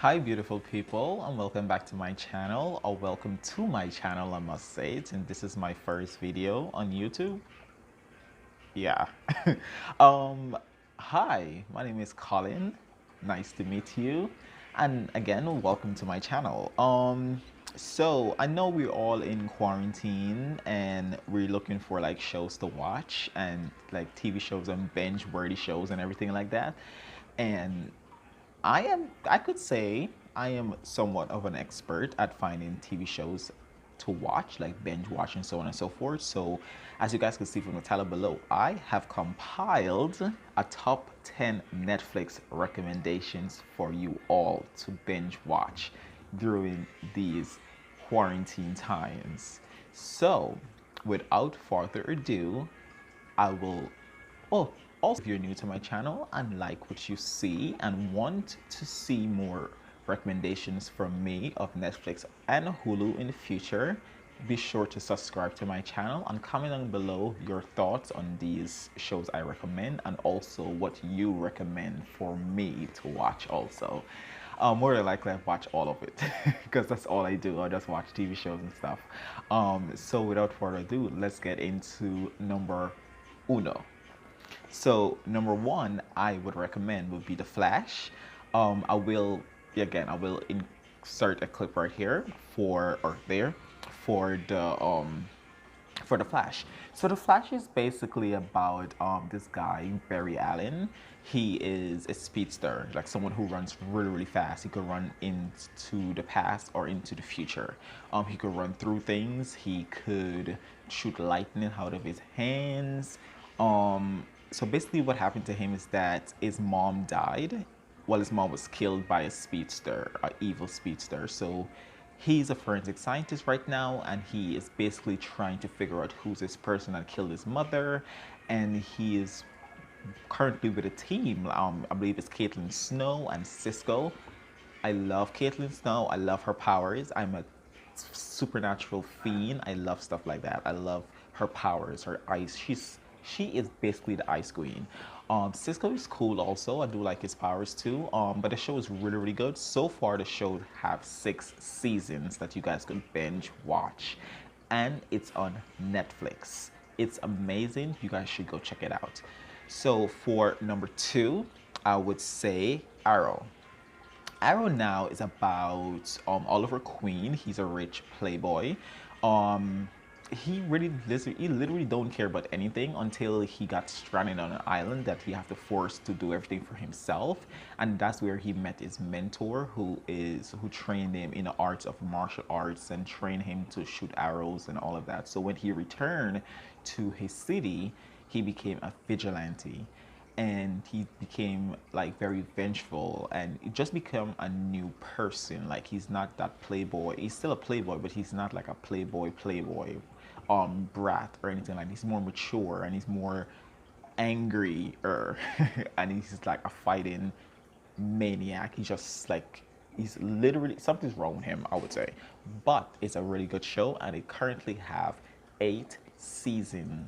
Hi beautiful people, and welcome back to my channel, or welcome to my channel I must say it, and this is my first video on YouTube. Yeah. um Hi, my name is Colin. Nice to meet you. And again, welcome to my channel. So I know we're all in quarantine and we're looking for like shows to watch and like TV shows and binge worthy shows and everything like that. And I could say I am somewhat of an expert at finding TV shows to watch, like binge watch and so on and so forth. So, as you guys can see from the title below, I have compiled a top 10 Netflix recommendations for you all to binge watch during these quarantine times. So, without further ado, I will. Oh, also, if you're new to my channel and like what you see and want to see more recommendations from me of Netflix and Hulu in the future, be sure to subscribe to my channel and comment down below your thoughts on these shows I recommend and also what you recommend for me to watch also. More than likely, I watch all of it because that's all I do. I just watch TV shows and stuff. So without further ado, let's get into number uno. So number one I would recommend would be The Flash. I will I will insert a clip right here for or there for the Flash. So the Flash is basically about this guy Barry Allen. He is a speedster, like someone who runs really really fast. He could run into the past or into the future. He could run through things. He could shoot lightning out of his hands. So basically, what happened to him is that his mom died. Well, his mom was killed by a speedster, an evil speedster. So he's a forensic scientist right now, and he is basically trying to figure out who's this person that killed his mother. And he is currently with a team. I believe it's Caitlin Snow and Cisco. I love Caitlin Snow. I love her powers. I'm a supernatural fiend. I love stuff like that. I love her powers, her ice. She is basically the ice queen. Cisco is cool also. I do like his powers too. But the show is really really good. So far the show have 6 seasons that you guys could binge watch, and it's on Netflix. It's amazing. You guys should go check it out. So for number 2, I would say Arrow. Arrow now is about Oliver Queen. He's a rich playboy. Um, he literally don't care about anything until he got stranded on an island that he have to force to do everything for himself, and that's where he met his mentor, who trained him in the arts of martial arts and trained him to shoot arrows and all of that. So when he returned to his city, he became a vigilante and he became like very vengeful and just become a new person. Like he's not that playboy. He's still a playboy, but he's not like a playboy brat or anything like that. He's more mature and he's more angry and he's just like a fighting maniac. He's just like he's literally something's wrong with him, I would say. But it's a really good show and it currently have 8 seasons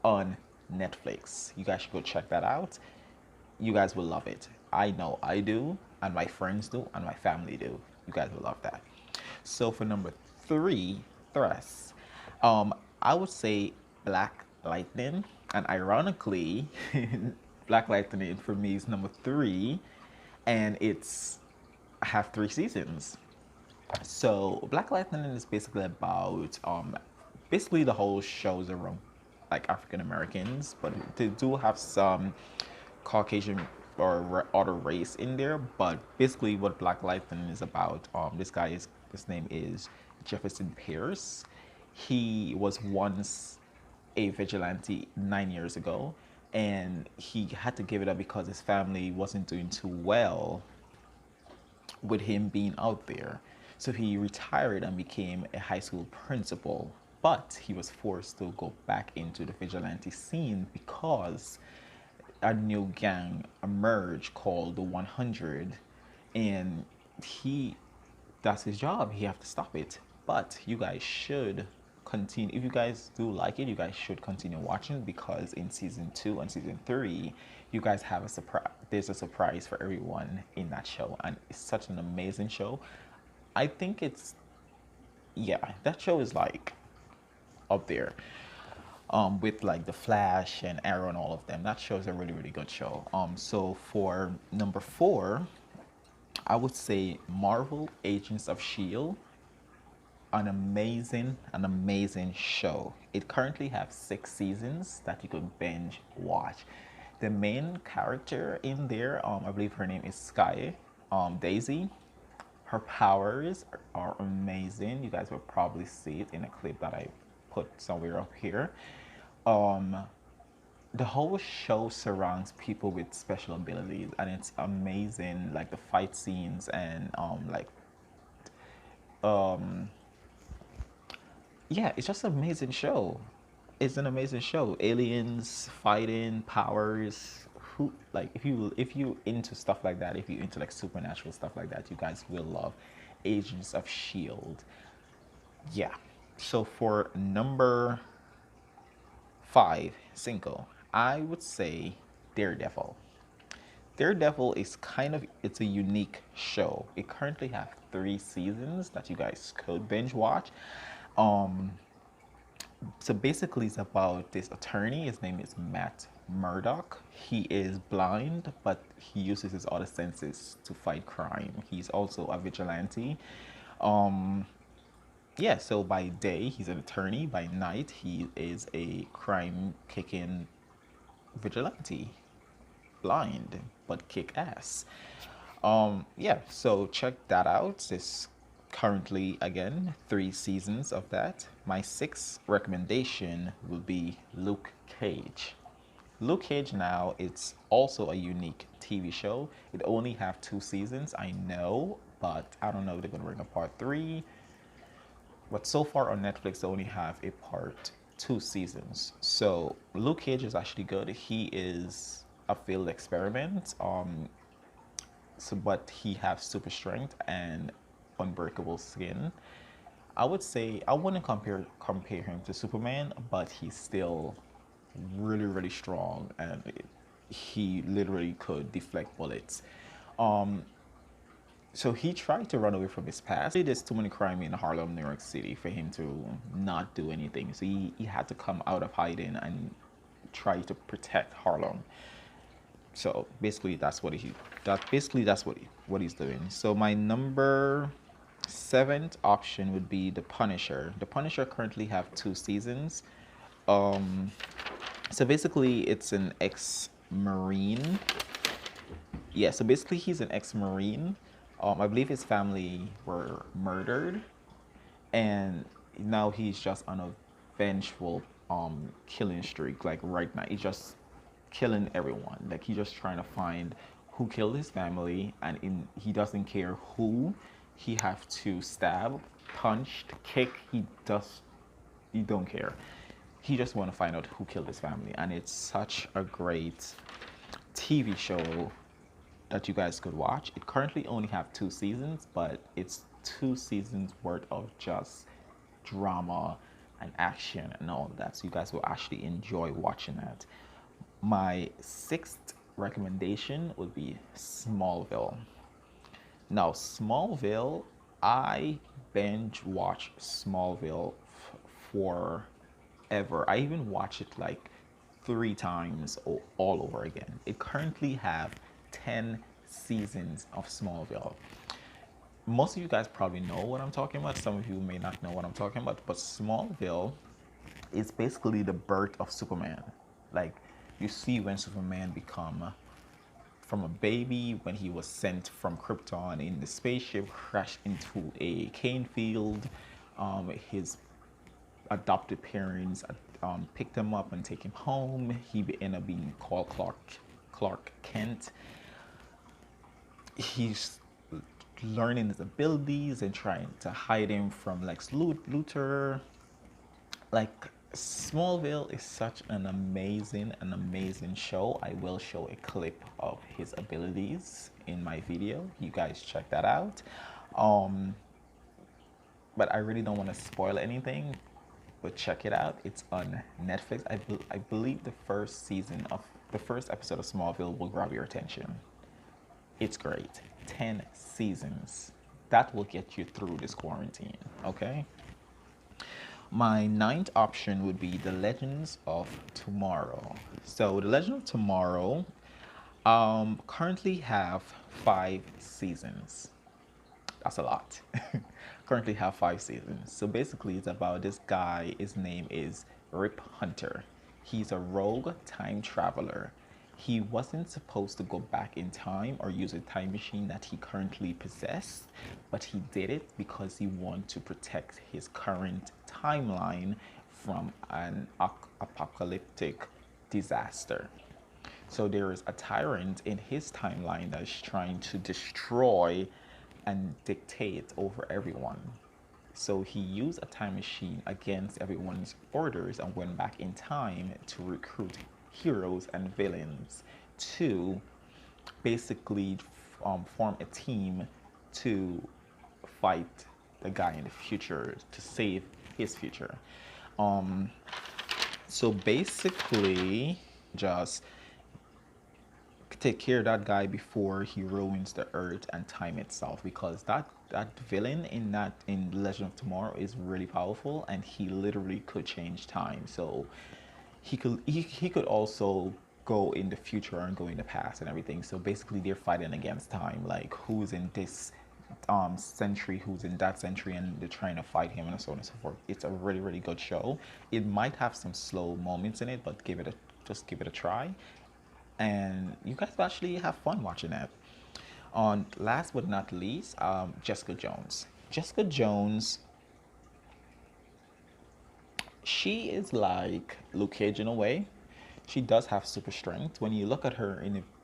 on Netflix. You guys should go check that out. You guys will love it. I know I do, and my friends do, and my family do. You guys will love that. So for number 3, Thrust, I would say Black Lightning, and ironically, Black Lightning for me is number 3, and it's I have 3 seasons. So Black Lightning is basically about basically the whole show's around like African Americans, but they do have some Caucasian or other race in there. But basically, what Black Lightning is about, his name is Jefferson Pierce. He was once a vigilante 9 years ago, and he had to give it up because his family wasn't doing too well with him being out there. So he retired and became a high school principal. But he was forced to go back into the vigilante scene because a new gang emerged called the 100, and he that's his job. He have to stop it. But you guys should continue, if you guys do like it, you guys should continue watching, because in season 2 and season 3, you guys have a surprise. There's a surprise for everyone in that show, and it's such an amazing show. I think it's, yeah, that show is like up there, with like the Flash and Arrow and all of them. That show is a really, really good show. So for number 4, I would say Marvel Agents of Shield. An amazing show. It currently has 6 seasons that you could binge watch. The main character in there, I believe her name is Sky, Daisy. Her powers are amazing. You guys will probably see it in a clip that I put somewhere up here. The whole show surrounds people with special abilities, and it's amazing. Like the fight scenes and yeah, it's just an amazing show. It's an amazing show. Aliens, fighting, powers. Who, like, if you into stuff like that, if you into like supernatural stuff like that, you guys will love Agents of Shield. Yeah. So for number 5, Cinco, I would say Daredevil. Daredevil is it's a unique show. It currently has 3 seasons that you guys could binge watch. So basically it's about this attorney. His name is Matt Murdock. He is blind, but he uses his other senses to fight crime. He's also a vigilante. Yeah, so by day he's an attorney. By night he is a crime kicking vigilante. Blind, but kick ass. Yeah, so check that out. This currently, again, 3 seasons of that. My 6th recommendation will be Luke Cage. Luke Cage, now, it's also a unique TV show. It only have 2 seasons, I know, but I don't know if they're gonna bring a part 3. But so far on Netflix, they only have a part 2 seasons. So Luke Cage is actually good. He is a failed experiment. But he has super strength and unbreakable skin. I would say I wouldn't compare him to Superman, but he's still really, really strong, and he literally could deflect bullets. So he tried to run away from his past. There's too many crime in Harlem, New York City, for him to not do anything. So he had to come out of hiding and try to protect Harlem. So basically that's what he's doing. So my number 7th option would be The Punisher. The Punisher currently have 2 seasons. So basically it's an ex-Marine. Yeah, so basically he's an ex-Marine. I believe his family were murdered, and now he's just on a vengeful killing streak. Like right now, he's just killing everyone. Like he's just trying to find who killed his family, and he doesn't care who he have to stab, punch, kick. He don't care. He just want to find out who killed his family, and it's such a great TV show that you guys could watch. It currently only have 2 seasons, but it's 2 seasons worth of just drama and action and all of that. So you guys will actually enjoy watching that. My 6th recommendation would be Smallville. Now, Smallville, I binge watch Smallville forever. I even watch it like 3 times all over again. It currently have 10 seasons of Smallville. Most of you guys probably know what I'm talking about. Some of you may not know what I'm talking about, but Smallville is basically the birth of Superman. Like, you see when Superman become from a baby, when he was sent from Krypton in the spaceship, crashed into a cane field. His adopted parents picked him up and take him home. He ended up being called Clark Kent. He's learning his abilities and trying to hide him from Lex Luthor. Like, Smallville is such an amazing show. I will show a clip of his abilities in my video. You guys check that out. But I really don't want to spoil anything. but check it out. It's on Netflix. I believe the first episode of Smallville will grab your attention. It's great. 10 seasons. That will get you through this quarantine, okay? My ninth option would be The Legends of Tomorrow. So, The Legend of Tomorrow currently have 5 seasons. That's a lot. Currently have 5 seasons. So basically, it's about this guy. His name is Rip Hunter. He's a rogue time traveler. He wasn't supposed to go back in time or use a time machine that he currently possessed, but he did it because he wanted to protect his current timeline from an apocalyptic disaster. So there is a tyrant in his timeline that is trying to destroy and dictate over everyone. So he used a time machine against everyone's orders and went back in time to recruit heroes and villains to basically form a team to fight the guy in the future to save his future. So basically, just take care of that guy before he ruins the earth and time itself, because that villain in Legend of Tomorrow is really powerful, and he literally could change time. So he could also go in the future and go in the past and everything. So basically they're fighting against time, like who's in this century, who's in that century, and they're trying to fight him and so on and so forth. It's a really, really good show. It might have some slow moments in it, but just give it a try, and you guys will actually have fun watching it. On last but not least, Jessica Jones. Jessica Jones, she is like Luke Cage in a way. She does have super strength. When you look at her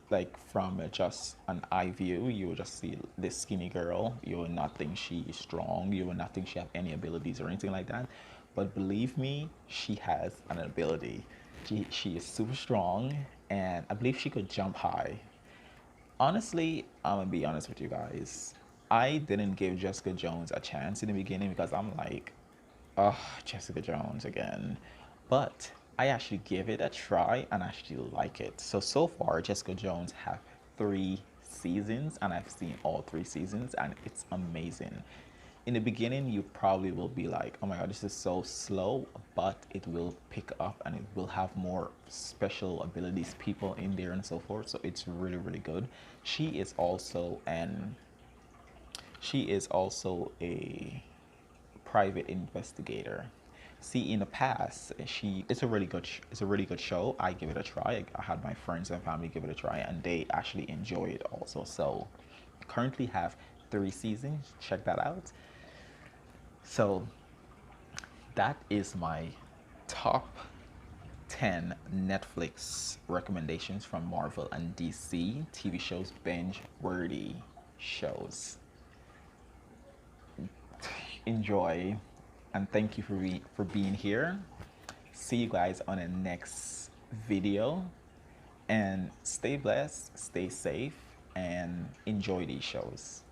like from just an eye view, you will just see this skinny girl. You will not think she is strong. You will not think she have any abilities or anything like that. But believe me, she has an ability. She is super strong, and I believe she could jump high. Honestly, I'm gonna be honest with you guys. I didn't give Jessica Jones a chance in the beginning because I'm like, oh, Jessica Jones again. But I actually give it a try and actually like it. So far, Jessica Jones have 3 seasons, and I've seen all 3 seasons, and it's amazing. In the beginning, you probably will be like, oh my god, this is so slow, but it will pick up and it will have more special abilities, people in there and so forth. So it's really, really good. She is also a private investigator. See, in the past, it's a really good show. I give it a try. I had my friends and family give it a try, and they actually enjoy it also. So currently have 3 seasons. Check that out. So that is my top 10 Netflix recommendations from Marvel and DC TV shows, binge worthy shows. Enjoy, and thank you for being here. See you guys on the next video, and stay blessed, stay safe, and enjoy these shows.